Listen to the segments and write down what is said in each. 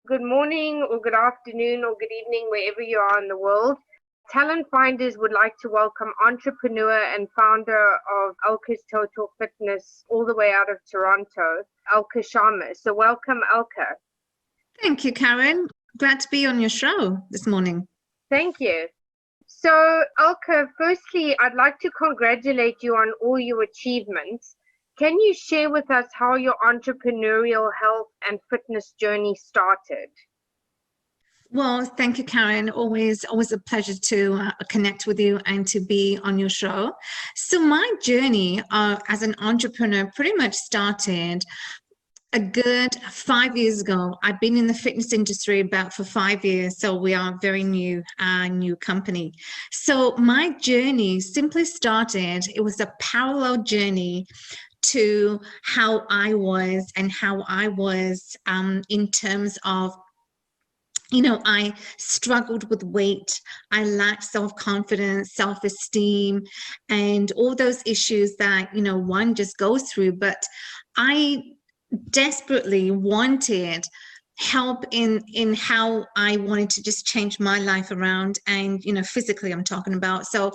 Good morning, or good afternoon, or good evening, wherever you are in the world. Talent Finders would like to welcome entrepreneur and founder of Alka's Total Fitness, all the way out of Toronto, Alka Sharma. So, welcome, Alka. Thank you, Karen. Glad to be on your show this morning. Thank you. So, Alka, firstly, I'd like to congratulate you on all your achievements. Can you share with us how your entrepreneurial health and fitness journey started? Well, thank you, Karen. Always a pleasure to connect with you and to be on your show. So my journey as an entrepreneur pretty much started a good 5 years ago. I've been in the fitness industry for 5 years, so we are very new company. So my journey simply started, it was a parallel journey to how I was in terms of, I struggled with weight. I lacked self-confidence, self-esteem, and all those issues that, one just goes through. But I desperately wanted help in how I wanted to just change my life around, and, physically I'm talking about. So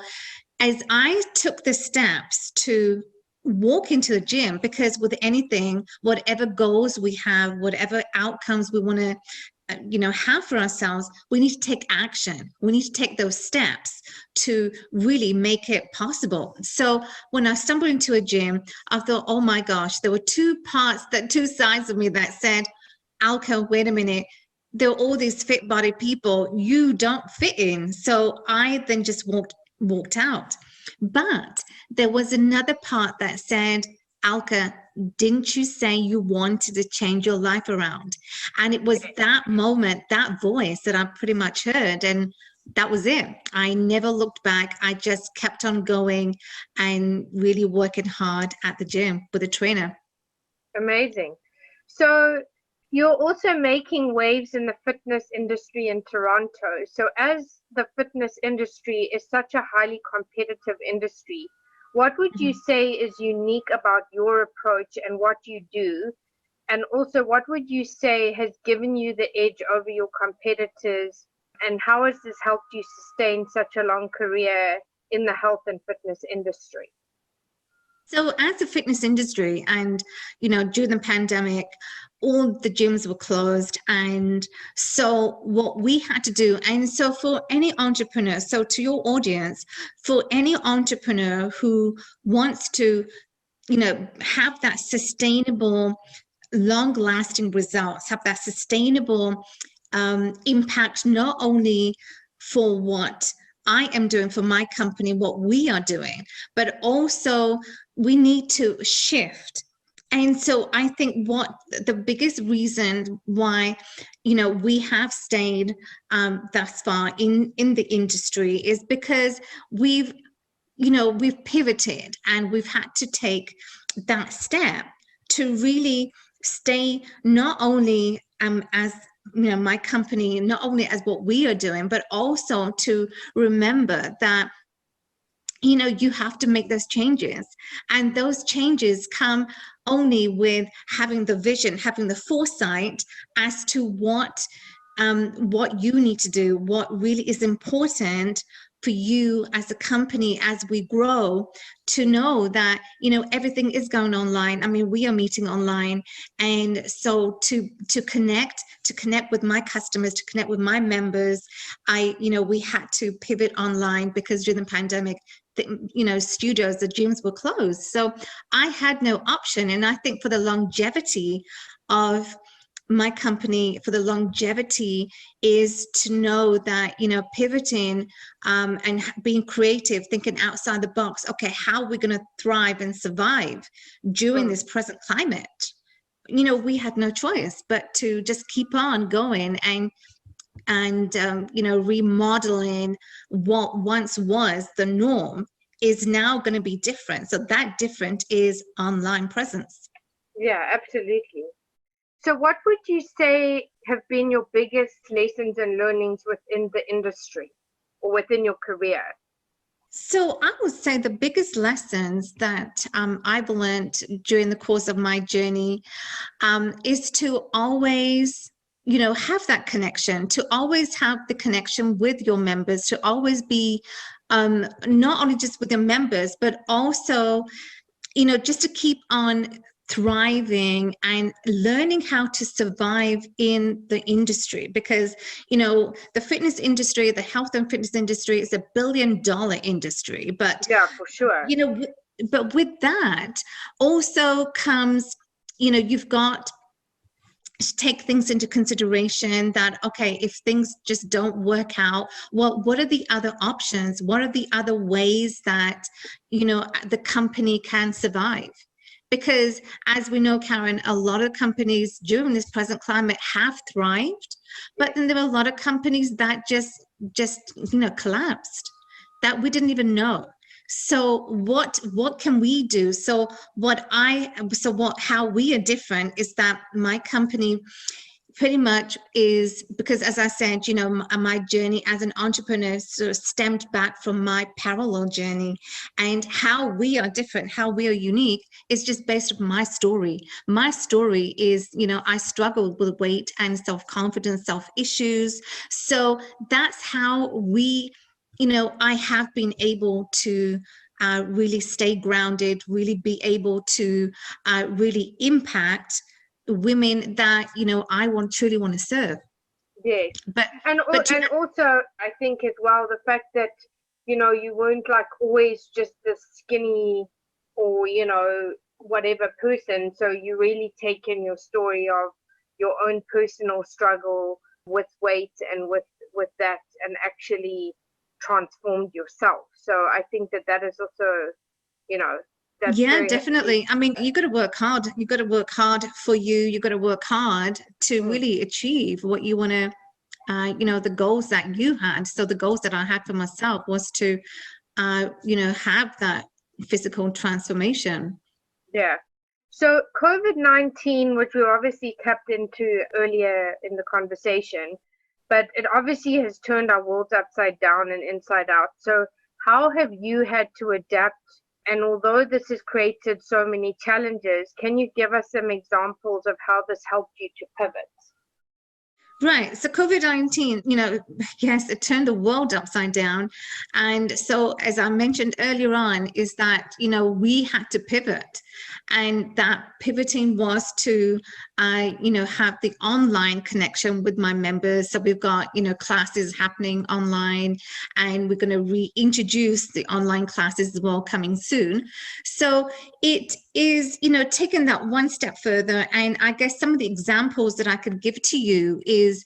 as I took the steps to walk into the gym, because with anything, whatever goals we have, whatever outcomes we want to have for ourselves, we need to take action. We need to take those steps to really make it possible. So when I stumbled into a gym, I thought, oh my gosh, there were two sides of me that said, Alka, wait a minute, there are all these fit body people, you don't fit in. So I then just walked out. But there was another part that said, Alka, didn't you say you wanted to change your life around? And it was that moment, that voice that I pretty much heard, and that was it. I never looked back. I just kept on going and really working hard at the gym with a trainer. Amazing. So, you're also making waves in the fitness industry in Toronto. So, as the fitness industry is such a highly competitive industry, what would you say is unique about your approach and what you do? And also, what would you say has given you the edge over your competitors? And how has this helped you sustain such a long career in the health and fitness industry? So as a fitness industry, and, during the pandemic, all the gyms were closed. And so what we had to do, and so for any entrepreneur, so to your audience, for any entrepreneur who wants to, have that sustainable, long-lasting results, have that sustainable impact, not only for what I am doing for my company, what we are doing, but also we need to shift. And so I think what the biggest reason why, we have stayed thus far in the industry is because we've pivoted, and we've had to take that step to really stay not only as my company, not only as what we are doing, but also to remember that you have to make those changes, and those changes come only with having the vision, having the foresight as to what you need to do, what really is important for you as a company as we grow, to know that everything is going online. I mean, we are meeting online, and so to connect with my customers, to connect with my members, we had to pivot online because during the pandemic, studios, the gyms were closed. So I had no option. And I think for the longevity of my company, for the longevity, is to know that, pivoting and being creative, thinking outside the box. Okay, how are we going to thrive and survive during this present climate? We had no choice but to just keep on going and remodeling what once was the norm is now going to be different. So that different is online presence. Yeah, absolutely. So what would you say have been your biggest lessons and learnings within the industry or within your career? So I would say the biggest lessons that I've learned during the course of my journey is to always, have that connection, to always have the connection with your members, to always be not only just with your members, but also, just to keep on thriving and learning how to survive in the industry, because the fitness industry, the health and fitness industry, is $1 billion industry. But yeah, for sure. But with that also comes, you've got to take things into consideration that, okay, if things just don't work out, well, what are the other options? What are the other ways that, the company can survive? Because as we know, Karen, a lot of companies during this present climate have thrived, but then there are a lot of companies that just collapsed, that we didn't even know. So what can we do? How we are different is that my company pretty much is, because as I said, my journey as an entrepreneur sort of stemmed back from my parallel journey, and how we are different, how we are unique, is just based on my story. My story is, I struggled with weight and self-confidence, self-issues. So that's how I have been able to really stay grounded, really be able to really impact women that I truly want to serve. Yes, but and also I think as well the fact that you weren't like always just this skinny or whatever person, so you really take in your story of your own personal struggle with weight and with that, and actually transformed yourself. So I think that is also that's yeah, definitely. I mean, you got to work hard. You got to work hard for you. You got to work hard to really achieve what you want to, the goals that you had. So the goals that I had for myself was to, have that physical transformation. Yeah. So COVID-19, which we obviously tapped into earlier in the conversation, but it obviously has turned our worlds upside down and inside out. So how have you had to adapt? And although this has created so many challenges, can you give us some examples of how this helped you to pivot? Right. So COVID-19, yes, it turned the world upside down. And so, as I mentioned earlier on, is that, we had to pivot. And that pivoting was to, have the online connection with my members. So we've got, classes happening online, and we're going to reintroduce the online classes as well coming soon. So it is, taking that one step further. And I guess some of the examples that I could give to you is,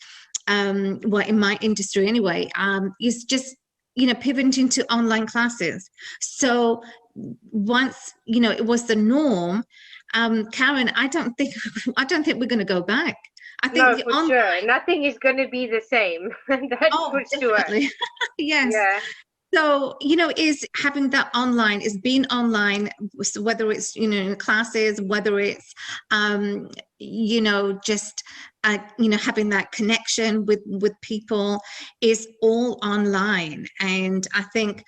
well, in my industry anyway, is just, pivoting to online classes. So once, it was the norm, Karen, I don't think we're going to go back. I think no, for sure. Nothing is going to be the same. That's for definitely. Sure. Yes. Yeah. So, is having that online, is being online, whether it's, in classes, whether it's, just, having that connection with people, is all online. And I think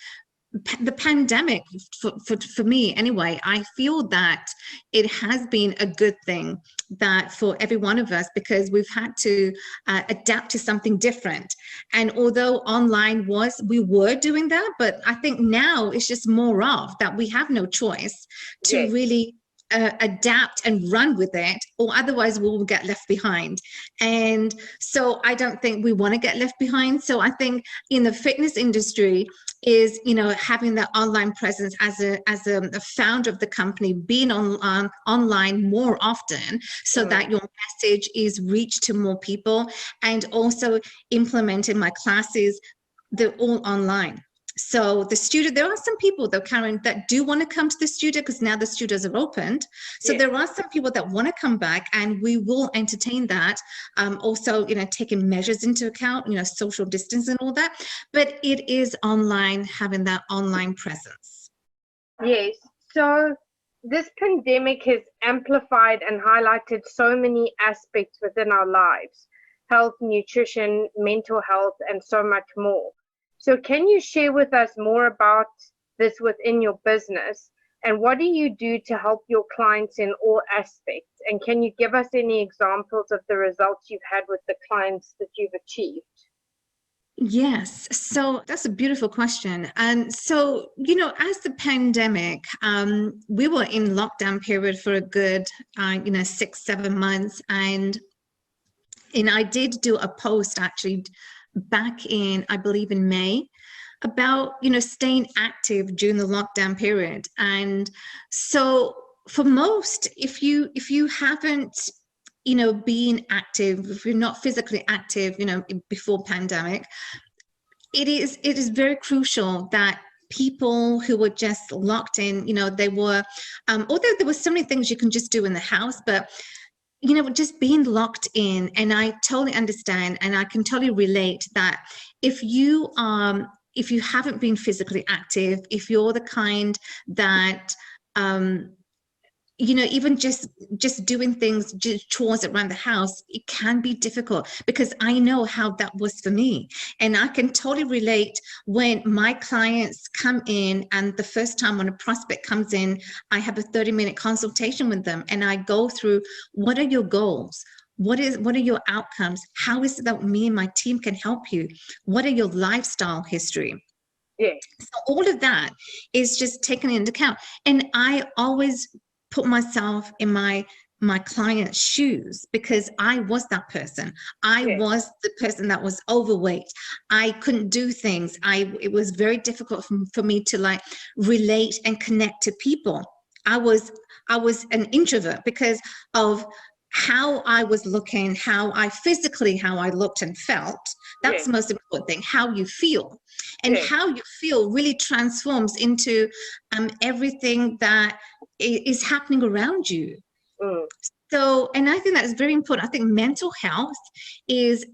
the pandemic, for me anyway, I feel that it has been a good thing that for every one of us, because we've had to adapt to something different. And although online we were doing that, but I think now it's just more of that we have no choice to really adapt and run with it, or otherwise we will get left behind. And so I don't think we want to get left behind. So I think in the fitness industry is, having that online presence as a founder of the company, being online more often, so that your message is reached to more people, and also implementing my classes, they're all online. So the studio, there are some people though, Karen, that do want to come to the studio, because now the studios have opened. So there are some people that want to come back, and we will entertain that. Also, taking measures into account, social distance and all that. But it is online, having that online presence. Yes. So this pandemic has amplified and highlighted so many aspects within our lives: health, nutrition, mental health, and so much more. So can you share with us more about this within your business, And what do you do to help your clients in all aspects? And can you give us any examples of the results you've had with the clients that you've achieved? Yes, so that's a beautiful question. And so, as the pandemic, we were in lockdown period for a good, 6, 7 months, and I did do a post actually back in, I believe, in May about staying active during the lockdown period. And so, for most, if you haven't being active, if you're not physically active, before pandemic, it is very crucial that people who were just locked in, they were, although there were so many things you can just do in the house, but just being locked in. And I totally understand, and I can totally relate that if you haven't been physically active, if you're the kind that even just doing things, chores around the house, it can be difficult, because I know how that was for me. And I can totally relate when my clients come in, and the first time when a prospect comes in, I have a 30-minute consultation with them, and I go through, what are your goals? What are your outcomes? How is it that me and my team can help you? What are your lifestyle history? Yeah. So all of that is just taken into account. And I always put myself in my client's shoes, because I was that person. I was the person that was overweight. I couldn't do things. It was very difficult for me to relate and connect to people. I was an introvert because of how I was looking, how I looked and felt. That's the most important thing, how you feel. And how you feel really transforms into everything that is happening around you. So, and I think that is very important. I think mental health is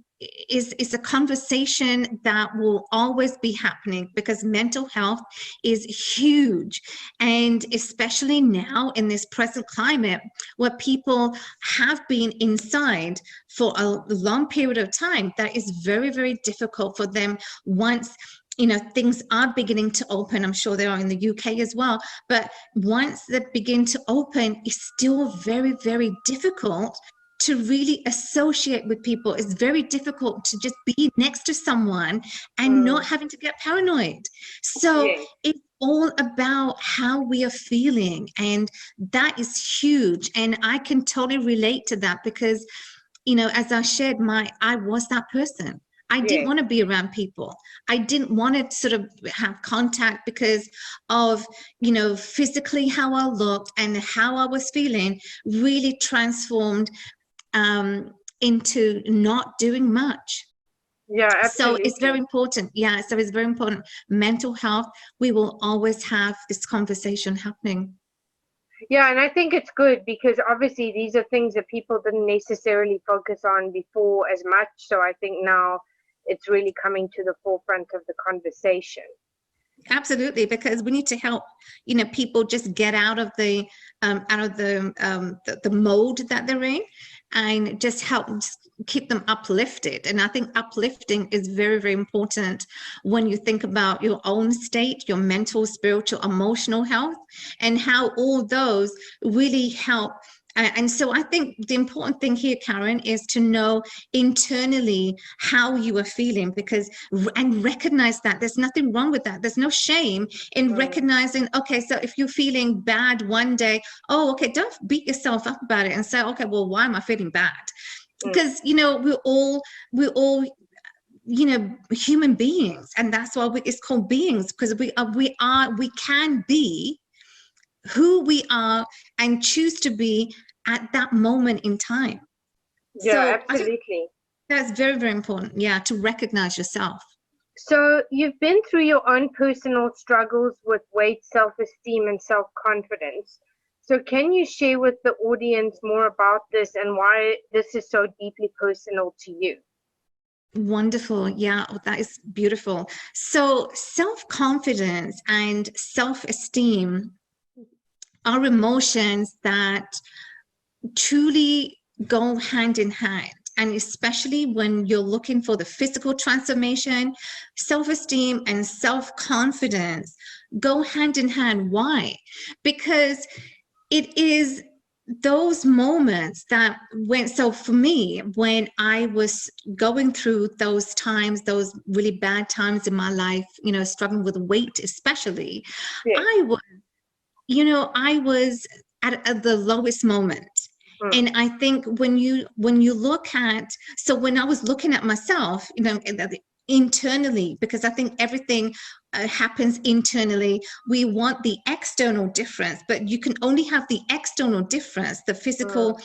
a conversation that will always be happening, because mental health is huge. And especially now in this present climate, where people have been inside for a long period of time, that is very, very difficult for them once things are beginning to open. I'm sure they are in the UK as well. But once they begin to open, it's still very, very difficult to really associate with people. It's very difficult to just be next to someone and not having to get paranoid. So it's all about how we are feeling. And that is huge. And I can totally relate to that, because, as I shared, I was that person. I didn't want to be around people. I didn't want to sort of have contact because of, physically how I looked, and how I was feeling really transformed into not doing much. Yeah, absolutely. So it's very important. Yeah, so it's very important. Mental health, we will always have this conversation happening. Yeah, and I think it's good, because obviously these are things that people didn't necessarily focus on before as much. So I think now it's really coming to the forefront of the conversation. Absolutely, because we need to help, people just get out of the mode that they're in, and just help keep them uplifted. And I think uplifting is very, very important when you think about your own state, your mental, spiritual, emotional health, and how all those really help. And so I think the important thing here, Karen, is to know internally how you are feeling, and recognize that there's nothing wrong with that. There's no shame in recognizing, okay, so if you're feeling bad one day, okay, don't beat yourself up about it and say, okay, well, why am I feeling bad? Because, we're all human beings, and that's why it's called beings, because we can be who we are and choose to be at that moment in time. Yeah, so absolutely. That's very, very important, to recognize yourself. So you've been through your own personal struggles with weight, self-esteem, and self-confidence. So can you share with the audience more about this and why this is so deeply personal to you? Wonderful. Yeah, that is beautiful. So self-confidence and self-esteem are emotions that truly go hand in hand. and especially when you're looking for the physical transformation, self-esteem and self-confidence go hand in hand. Why? Because it is those moments that so for me, when I was going through those times, those really bad times in my life, struggling with weight especially, Yes. I was at the lowest moment. And I think when you look at, so when I was looking at myself, internally, because I think everything happens internally. We want the external difference, but you can only have the external difference, the physical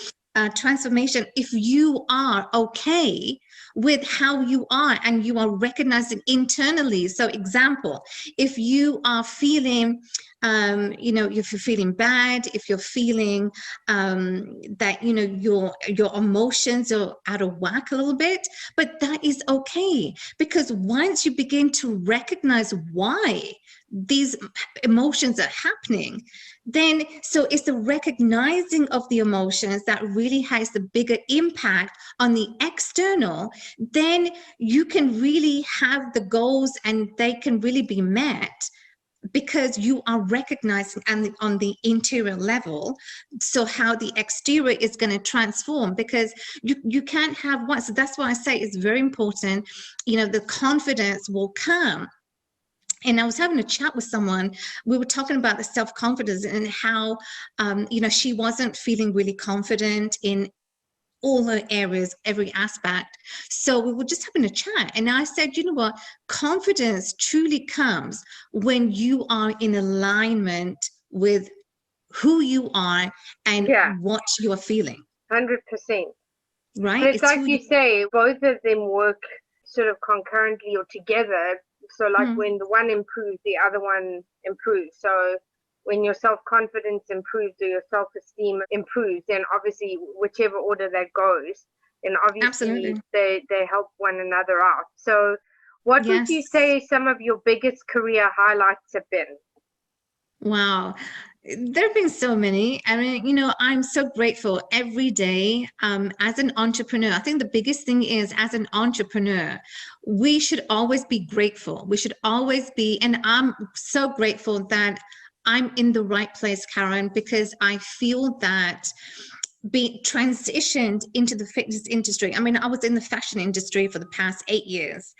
transformation, if you are okay with how you are and you are recognizing internally. So example, if you are feeling if you're feeling bad, if you're feeling that your emotions are out of whack a little bit, but that is okay, because once you begin to recognize why these emotions are happening, then so it's the recognizing of the emotions that really has the bigger impact on the external. Then you can really have the goals and they can really be met, because you are recognizing and on the interior level, so how the exterior is going to transform, because you can't have one. So that's why I say it's very important, the confidence will come. And I was having a chat with someone, we were talking about the self-confidence and how she wasn't feeling really confident in all her areas, every aspect. So we were just having a chat, and I said, you know what, confidence truly comes when you are in alignment with who you are and what you are feeling. 100%. Right? And it's like you say, both of them work sort of concurrently or together. So like when the one improves, the other one improves. So when your self-confidence improves or your self-esteem improves, then obviously whichever order that goes, then obviously they help one another out. So what would you say some of your biggest career highlights have been? Wow. There have been so many. I mean, I'm so grateful every day as an entrepreneur. I think the biggest thing is, as an entrepreneur, we should always be grateful. We should always be, and I'm so grateful that I'm in the right place, Karen, because I feel that be transitioned into the fitness industry. I mean, I was in the fashion industry for the past 8 years,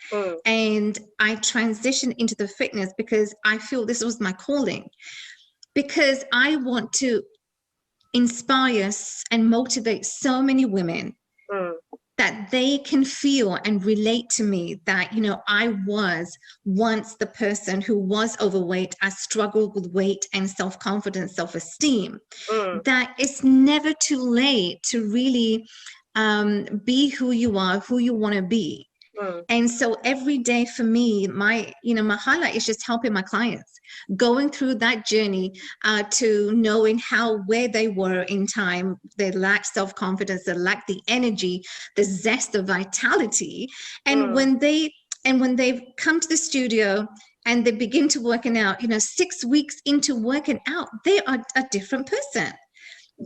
and I transitioned into the fitness because I feel this was my calling, because I want to inspire and motivate so many women that they can feel and relate to me that, I was once the person who was overweight. I struggled with weight and self-confidence, self-esteem, that it's never too late to really be who you are, who you want to be. And so every day for me, my highlight is just helping my clients going through that journey to knowing where they were in time. They lacked self-confidence, they lacked the energy, the zest, the vitality. And when they've come to the studio and they begin to working out, 6 weeks into working out, they are a different person.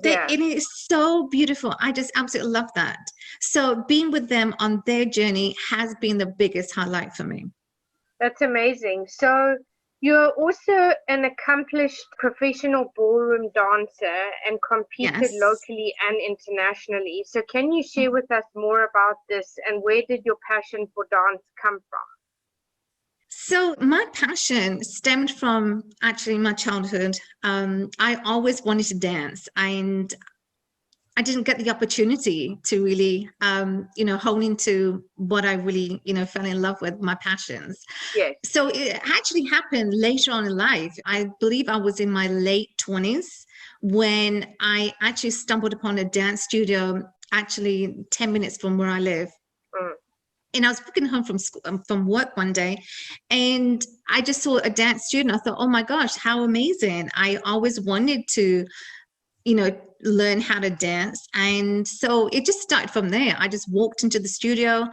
It is so beautiful. I just absolutely love that. So being with them on their journey has been the biggest highlight for me. That's amazing. So you're also an accomplished professional ballroom dancer and competed locally and internationally. So can you share with us more about this, and where did your passion for dance come from? So my passion stemmed from actually my childhood. I always wanted to dance, and I didn't get the opportunity to really, hone into what I really, fell in love with, my passions. Yes. So it actually happened later on in life. I believe I was in my late 20s when I actually stumbled upon a dance studio, actually 10 minutes from where I live. And I was walking home from school, from work one day, and I just saw a dance studio. I thought, oh my gosh, how amazing. I always wanted to, learn how to dance. And so it just started from there. I just walked into the studio,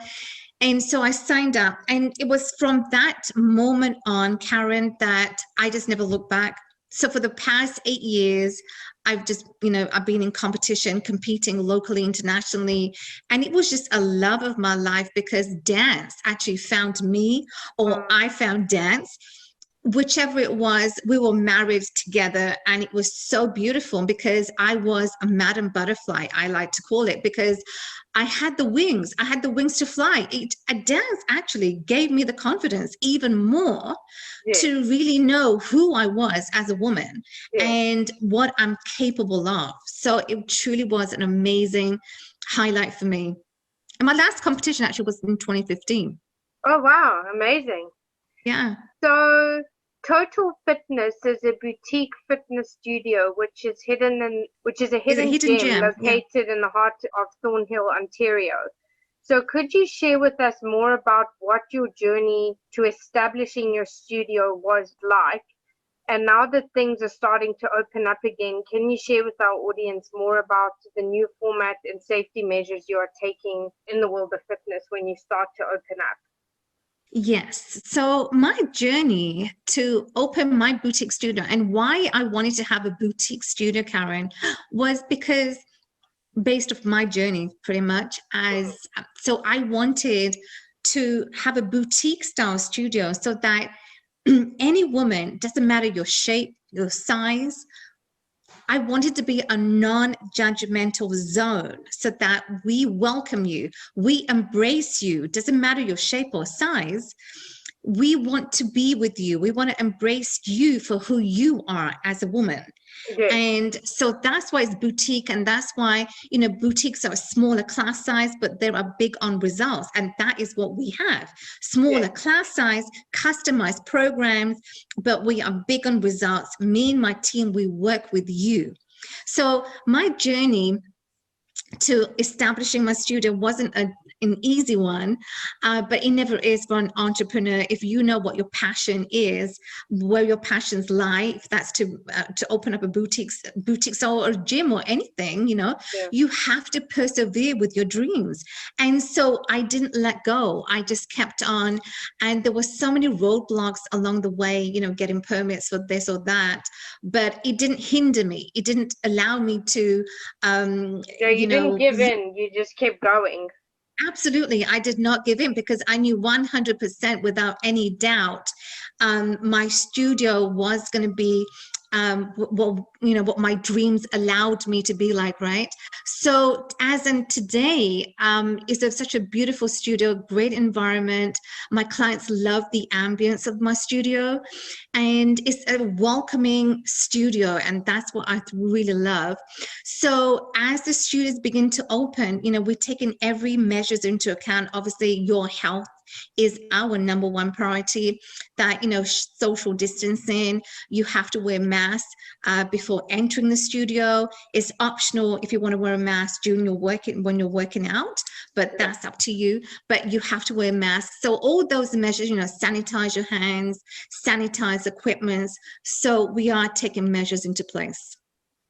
and so I signed up. And it was from that moment on, Karen, that I just never looked back. So for the past 8 years, I've been in competition, competing locally, internationally, and it was just a love of my life because dance actually found me, or I found dance. Whichever it was, we were married together, and it was so beautiful because I was a Madam Butterfly, I like to call it, because I had the wings. I had the wings to fly. A dance actually gave me the confidence even more to really know who I was as a woman and what I'm capable of. So it truly was an amazing highlight for me. And my last competition actually was in 2015. Oh, wow. Amazing. Yeah. So Total Fitness is a boutique fitness studio which is a hidden gem located in the heart of Thornhill, Ontario. So could you share with us more about what your journey to establishing your studio was like? And now that things are starting to open up again, can you share with our audience more about the new format and safety measures you are taking in the world of fitness when you start to open up? Yes. So my journey to open my boutique studio, and why I wanted to have a boutique studio, Karen, was because based off my journey pretty much, so I wanted to have a boutique style studio so that any woman, doesn't matter your shape, your size, I wanted to be a non-judgmental zone so that we welcome you, we embrace you, doesn't matter your shape or size. We want to be with you. We want to embrace you for who you are as a woman. And so that's why it's boutique, and that's why, boutiques are a smaller class size, but they are big on results, and that is what we have. Smaller class size, customized programs, but we are big on results. Me and my team, we work with you. So my journey to establishing my studio wasn't an easy one, but it never is for an entrepreneur. If you know what your passion is, where your passions lie, if that's to open up a boutique or a gym or anything, you have to persevere with your dreams. And so I didn't let go. I just kept on, and there were so many roadblocks along the way, getting permits for this or that, but it didn't hinder me. It didn't allow me to, you didn't give in. You just kept going. Absolutely. I did not give in because I knew 100% without any doubt my studio was going to be what my dreams allowed me to be like, right? So as in today, it's such a beautiful studio, great environment. My clients love the ambience of my studio, and it's a welcoming studio, and that's what I really love. So as the studios begin to open, we're taking every measures into account. Obviously, your health is our number one priority. That, social distancing, you have to wear masks before entering the studio. It's optional if you want to wear a mask when you're working out, but that's up to you. But you have to wear masks. So all those measures, sanitize your hands, sanitize equipment. So we are taking measures into place.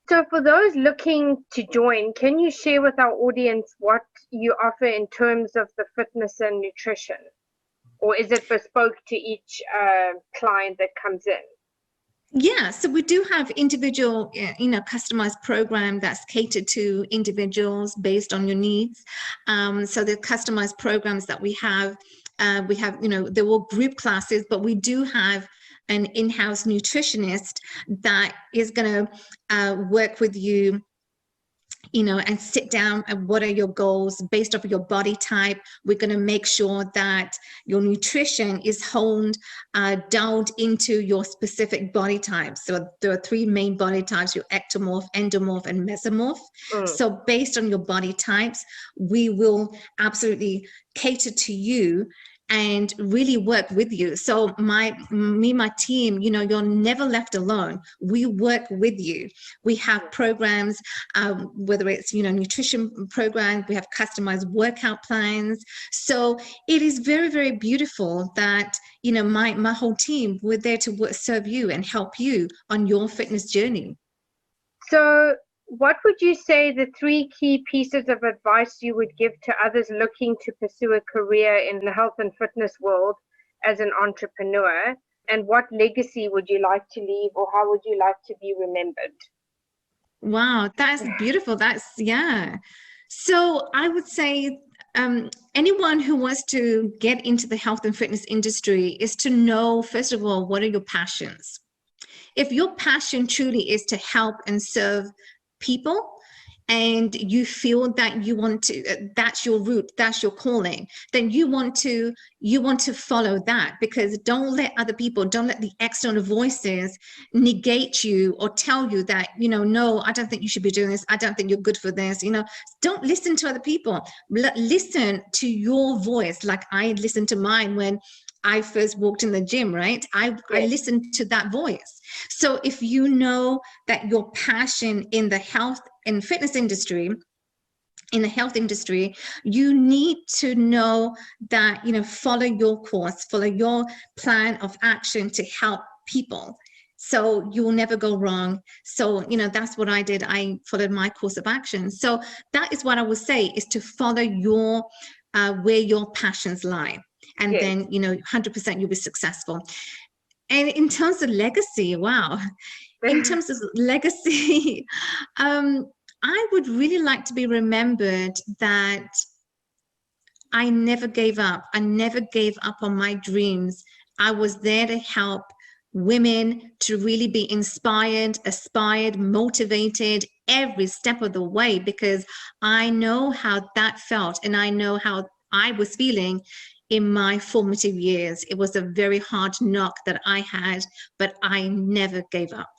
So for those looking to join, can you share with our audience what you offer in terms of the fitness and nutrition? Or is it bespoke to each client that comes in? Yeah, so we do have individual, customized program that's catered to individuals based on your needs. So the customized programs that we have, they're all group classes, but we do have an in-house nutritionist that is going to work with you, and sit down and what are your goals based off of your body type. We're going to make sure that your nutrition is honed, dialed into your specific body types. So there are 3 main body types: your ectomorph, endomorph, and mesomorph. So based on your body types, we will absolutely cater to you and really work with you. So my team, you're never left alone. We work with you. We have programs, whether it's, nutrition programs, we have customized workout plans. So it is very, very beautiful that, my whole team, we're there to serve you and help you on your fitness journey. So what would you say the 3 key pieces of advice you would give to others looking to pursue a career in the health and fitness world as an entrepreneur? And what legacy would you like to leave, or how would you like to be remembered? Wow, that's beautiful. That's, yeah. So I would say anyone who wants to get into the health and fitness industry is to know, first of all, what are your passions? If your passion truly is to help and serve people, and you feel that you want to, that's your route, that's your calling, then you want to follow that, because don't let other people, don't let the external voices negate you or tell you that, no, I don't think you should be doing this, I don't think you're good for this. Don't listen to other people. Listen to your voice, like I listened to mine when I first walked in the gym, right? I Yes. listened to that voice. So if you know that your passion in the health and fitness industry, in the health industry, you need to know that, follow your course, follow your plan of action to help people. So you will never go wrong. So, that's what I did. I followed my course of action. So that is what I would say, is to follow your, where your passions lie. And Yes. then, 100% you'll be successful. And in terms of legacy, wow. In terms of legacy, I would really like to be remembered that I never gave up. I never gave up on my dreams. I was there to help women to really be inspired, aspired, motivated every step of the way, because I know how that felt, and I know how I was feeling in my formative years. It was a very hard knock that I had, but I never gave up.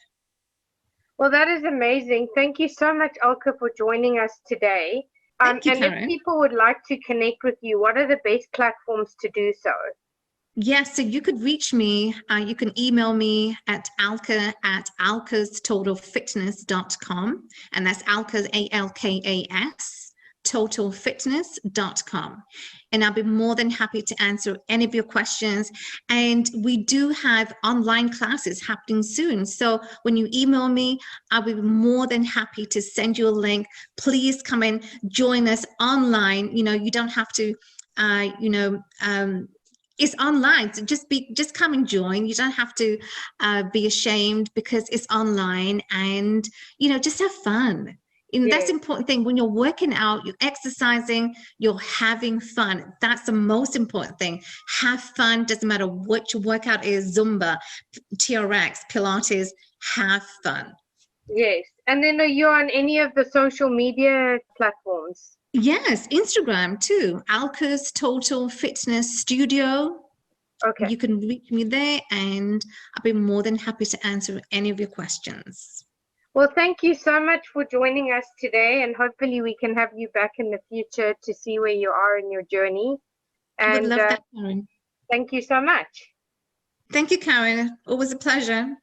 Well, that is amazing. Thank you so much, Alka, for joining us today. Thank you, And if Karen. people would like to connect with you, what are the best platforms to do so? Yes, so you could reach me. You can email me at alkastotalfitness.com. And that's Alka's, ALKAS, totalfitness.com. And I'll be more than happy to answer any of your questions. And we do have online classes happening soon. So when you email me, I'll be more than happy to send you a link. Please come and join us online. You don't have to, it's online, so just come and join. You don't have to be ashamed, because it's online, and just have fun. And that's the important thing. When you're working out, you're exercising, you're having fun. That's the most important thing. Have fun. Doesn't matter what your workout is, Zumba, TRX, Pilates. Have fun. Yes. And then are you on any of the social media platforms? Yes, Instagram too. Alka's Total Fitness Studio. Okay. You can reach me there, and I'll be more than happy to answer any of your questions. Well, thank you so much for joining us today, and hopefully we can have you back in the future to see where you are in your journey. I would And love that, Karen. thank you so much. Thank you, Karen. Always a pleasure.